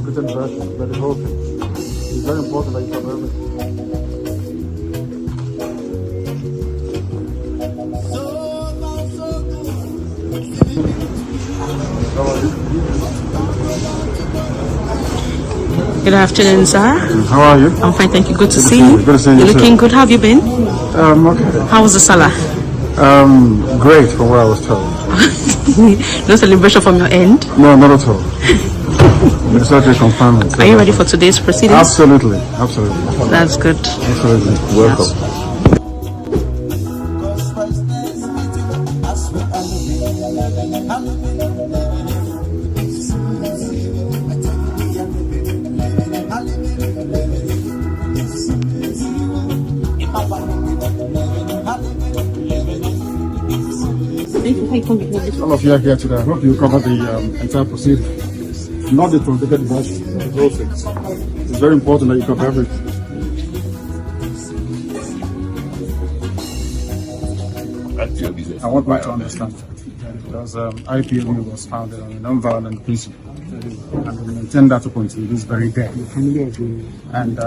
unwritten version, but the whole thing. It's very important that you cover everything. Good afternoon, sir. How are you? I'm fine, thank you. Good to see you. Good to see you. You're looking good. How have you been? Okay. How was the Salah? Great from what I was told. No celebration from your end? No, not at all. The surgery confirmed it. Are you ready for today's proceedings? Absolutely, absolutely. That's good. Absolutely. Welcome. All of you are here today. I hope you cover the entire proceeding. Not the truncated version, the whole thing. It's very important that you cover everything. I want you to understand that because IPOB was founded on a non-violent principle, and we maintain that to continue this very day. And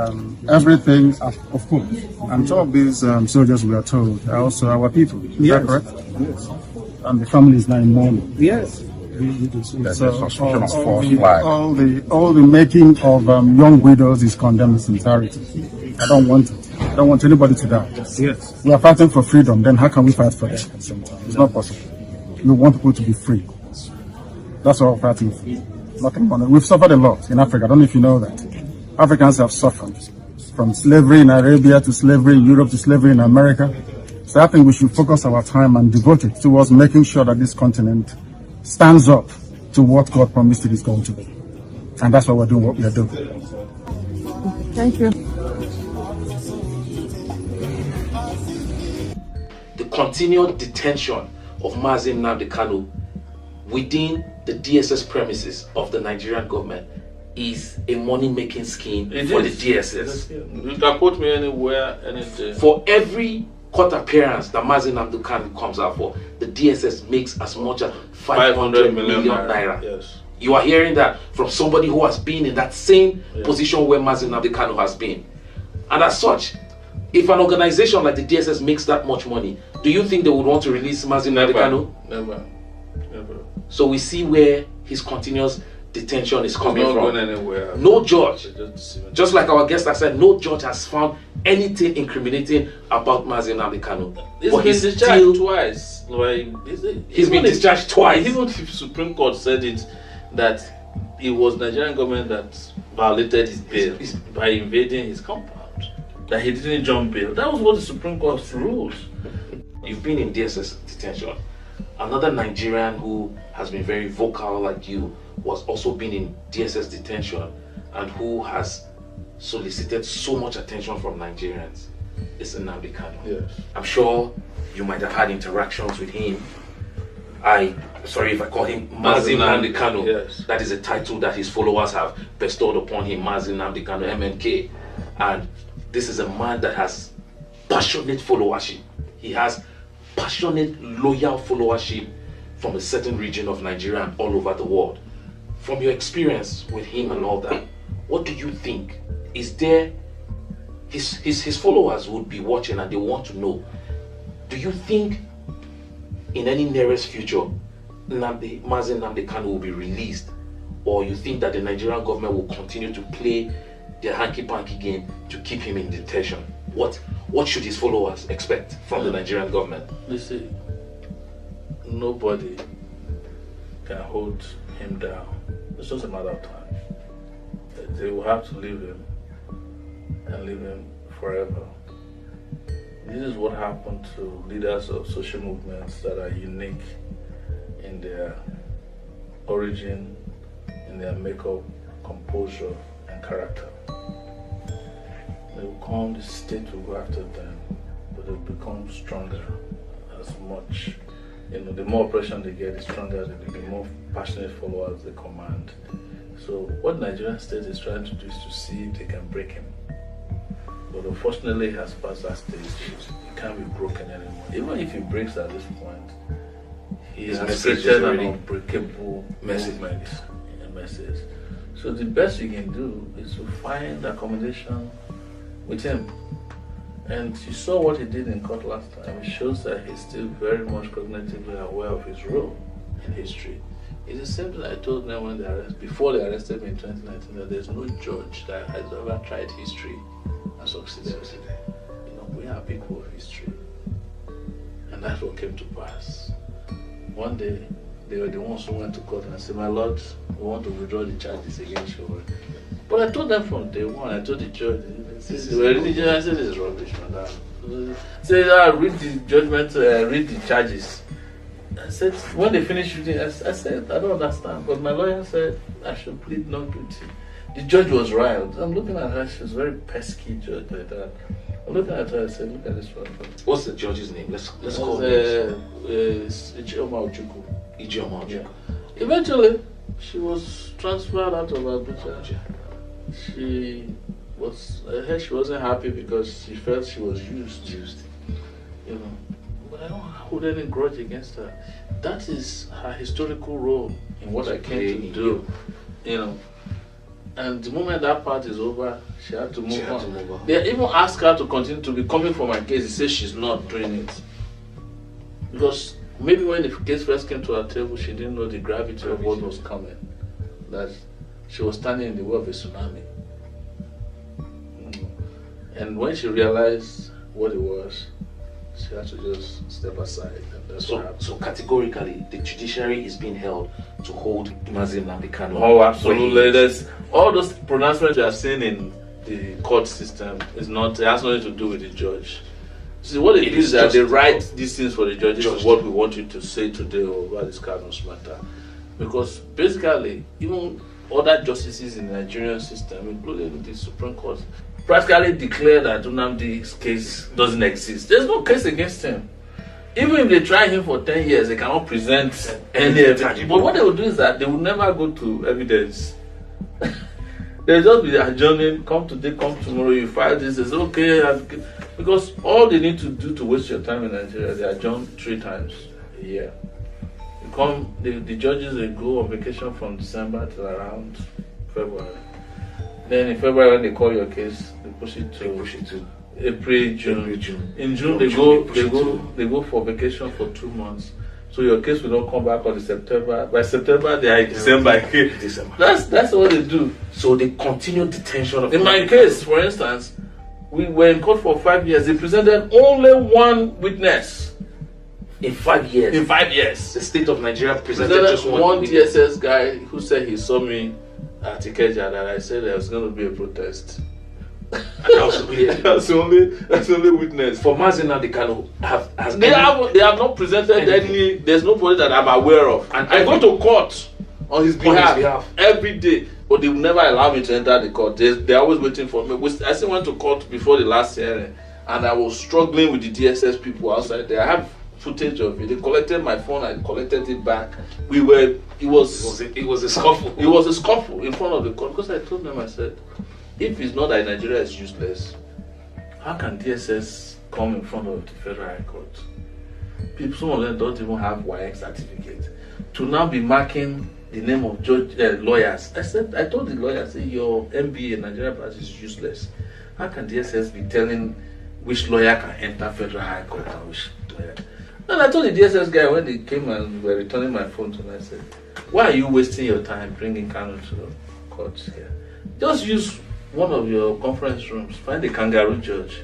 everything, of course, and some of these soldiers, we are told, are also our people. Is that correct? Yes. And the family is now in mourning. Yes. So all the making of young widows is condemned in entirety. I don't want it. I don't want anybody to die. Yes. We are fighting for freedom. Then how can we fight for it at the same time? It's not possible. We want people to be free. That's what we're fighting for. Nothing more. We've suffered a lot in Africa. I don't know if you know that. Africans have suffered from slavery in Arabia to slavery in Europe to slavery in America. So I think we should focus our time and devote it towards making sure that this continent stands up to what God promised it is going to be. And that's why we're doing what we are doing. Thank you. The continued detention of Mazi Nnamdi Kanu within the DSS premises of the Nigerian government is a money-making scheme for the DSS. You can quote me anywhere, anything. For every court appearance that Mazi Nnamdi Kanu comes out for, the DSS makes as much as 500 million naira. Yes. You are hearing that from somebody who has been in that same position where Mazi Nnamdi Kanu has been. And as such, if an organization like the DSS makes that much money, do you think they would want to release Mazi Nnamdi Kanu? Never. So we see where his continuous detention is coming from. Going anywhere. No judge, just like our guest has said, no judge has found anything incriminating about Mazi Nnamdi Kanu. He's been discharged twice. He's been discharged twice. Even if the Supreme Court said it, that it was Nigerian government that violated his bail by invading his compound, that he didn't jump bail. That was what the Supreme Court ruled. You've been in DSS detention. Another Nigerian who has been very vocal like you was also been in DSS detention and who has solicited so much attention from Nigerians is Nnamdi Kanu. Yes. I'm sure you might have had interactions with him. Sorry if I call him Mazi Nnamdi Kanu. Yes. That is a title that his followers have bestowed upon him, Mazi Nnamdi Kanu, MNK. And this is a man that has passionate followership. He has passionate, loyal followership from a certain region of Nigeria and all over the world. From your experience with him and all that, what do you think? Is there his followers would be watching and they want to know, do you think in any nearest future Mazi Nnamdi Kanu will be released, or you think that the Nigerian government will continue to play their hanky-panky game to keep him in detention? What should his followers expect from the Nigerian government? You see, nobody can hold him down. It's just a matter of time. They will have to leave him and leave him forever. This is what happened to leaders of social movements that are unique in their origin, in their makeup, composure, and character. They will come, the state will go after them, but they'll become stronger as much. The more oppression they get, the stronger they become, the more passionate followers they command. So what the Nigerian state is trying to do is to see if they can break him. But unfortunately, he has passed that stage. He can't be broken anymore. Even if he breaks at this point, he has created an unbreakable message. So the best you can do is to find accommodation with him. And you saw what he did in court last time. It shows that he's still very much cognitively aware of his role in history. It's the same thing I told them when before they arrested me in 2019, that there's no judge that has ever tried history and succeeded. You know, we are people of history. And that's what came to pass. One day, they were the ones who went to court and said, "My lord, we want to withdraw the charges against you." But I told them from day one, I told the judge, they were religious, I said, "This is rubbish, madam." Say, read the judgment, read the charges. I said, when they finished reading, I said, "I don't understand." But my lawyer said, I should plead not guilty. The judge was riled. I'm looking at her, she was a very pesky judge like that. I'm looking at her, I said, "Look at this one." What's the judge's name? Let's call it. Ijeoma Ojukwu. Ijeoma Ojukwu. Yeah. Eventually, she was transferred out of Abuja. She wasn't happy because she felt she was used. You know. But I don't hold any grudge against her. That is her historical role in what I came to do. You know. And the moment that part is over, she had to move on. They even asked her to continue to be coming for my case. He says she's not doing it. Because maybe when the case first came to her table, she didn't know the gravity of what was coming. That she was standing in the way of a tsunami. And when she realized what it was, she had to just step aside. And that's what happened. So categorically, the judiciary is being held to hold Mazi Nnamdi Kanu. Oh, absolutely. There's all those pronouncements you are seeing in the court system it has nothing to do with the judge. See, what they do is that they write these things for the judges. This is what we want you to say today over this Kanu's matter. Because basically, even other justices in the Nigerian system, including the Supreme Court, practically declare that Nnamdi's case doesn't exist. There's no case against him. Even if they try him for 10 years, they cannot present any evidence. But what they will do is that they will never go to evidence. They'll just be adjourning, come today, come tomorrow, you file this, it's okay. Because all they need to do to waste your time in Nigeria, they adjourn 3 times a year. You come, the judges, they go on vacation from December till around February. Then in February, when they call your case, they push it to April, June. In June, they go for vacation for 2 months. So your case will not come back on September. By September, they are in December. That's what they do. So they continue detention of. In my case, for instance, we were in court for 5 years. They presented only 1 witness. In 5 years. In 5 years, the state of Nigeria presented just one DSS guy who said he saw me at Ikeja, that I said there was going to be a protest. And that's the only witness. For Mazi Nnamdi Kanu, they have not presented any. There's nobody that I'm aware of. And I go to court on his behalf every day, but they will never allow me to enter the court. They're always waiting for me. I still went to court before the last hearing, and I was struggling with the DSS people outside there. I have footage of it. They collected my phone, I collected it back. It was a scuffle. It was a scuffle in front of the court, because I told them, I said, if it's not that Nigeria is useless, how can DSS come in front of the Federal High Court? Some of them don't even have YX certificate. To now be marking the name of lawyers. I told the lawyers, your MBA in Nigeria practice is useless. How can DSS be telling which lawyer can enter Federal High Court and which lawyer? And I told the DSS guy when they came and were returning my phone to me, I said, why are you wasting your time bringing Kanu to the court here? Just use one of your conference rooms, find a kangaroo judge,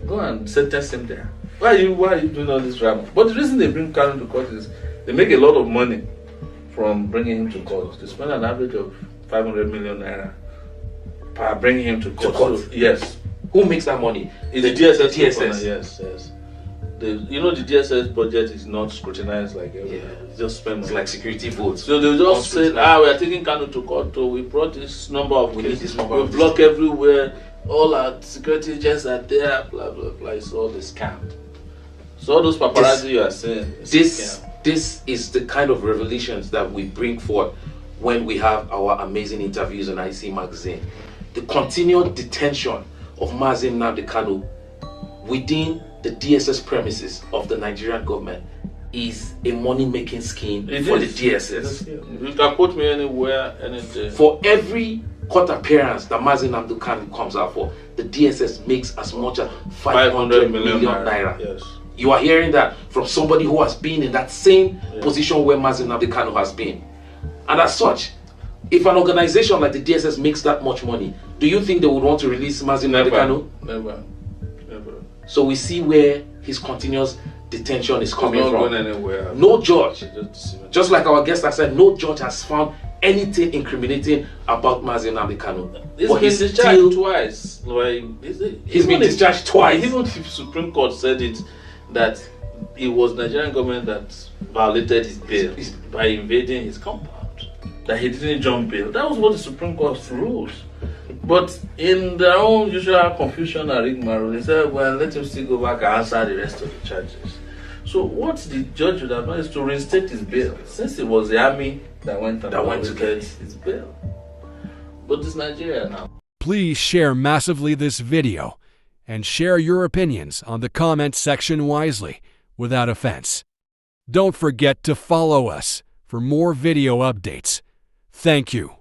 go and sentence him there. Why are you doing all this drama? But the reason they bring Kanu to court is they make a lot of money from bringing him to court. They spend an average of 500 million naira per bringing him to court. So, yes. Who makes that money? It's the DSS. Yes. The DSS budget is not scrutinized like it's just spent. It's like security votes. So they just say, we are taking Kanu to court. So we brought this number of cases. We block everywhere. All our security agents are there. Blah blah blah. It's all the scam. So all those paparazzi you are saying. This is the kind of revelations that we bring forth when we have our amazing interviews on IC Magazine. The continued detention of Mazi Nnamdi Kanu within the DSS premises of the Nigerian government is a money-making scheme It for is. the DSS. You can quote me anywhere, anything. For every court appearance that Mazi Nnamdi Kanu comes out for, the DSS makes as much as 500 million naira. Yes. You are hearing that from somebody who has been in that same position where Mazi Nnamdi Kanu has been. And as such, if an organization like the DSS makes that much money, do you think they would want to release Mazi Nnamdi Kanu? Never. So we see where his continuous detention is coming It's not from. going anywhere. No judge, Just like our guest has said, no judge has found anything incriminating about Mazi Nnamdi Kanu. he's But been he's discharged still twice. Like, he's been discharged twice. Even if Supreme Court said it, that it was Nigerian government that violated his bail by invading his compound, that he didn't jump bail. That was what the Supreme Court rules. But in their own usual confusion and rigmarole, they said, well, let him still go back and answer the rest of the charges. So what the judge would have done is to reinstate his bail, since it was the army that went to get his bail. But it's Nigeria now. Please share massively this video and share your opinions on the comment section wisely, without offense. Don't forget to follow us for more video updates. Thank you.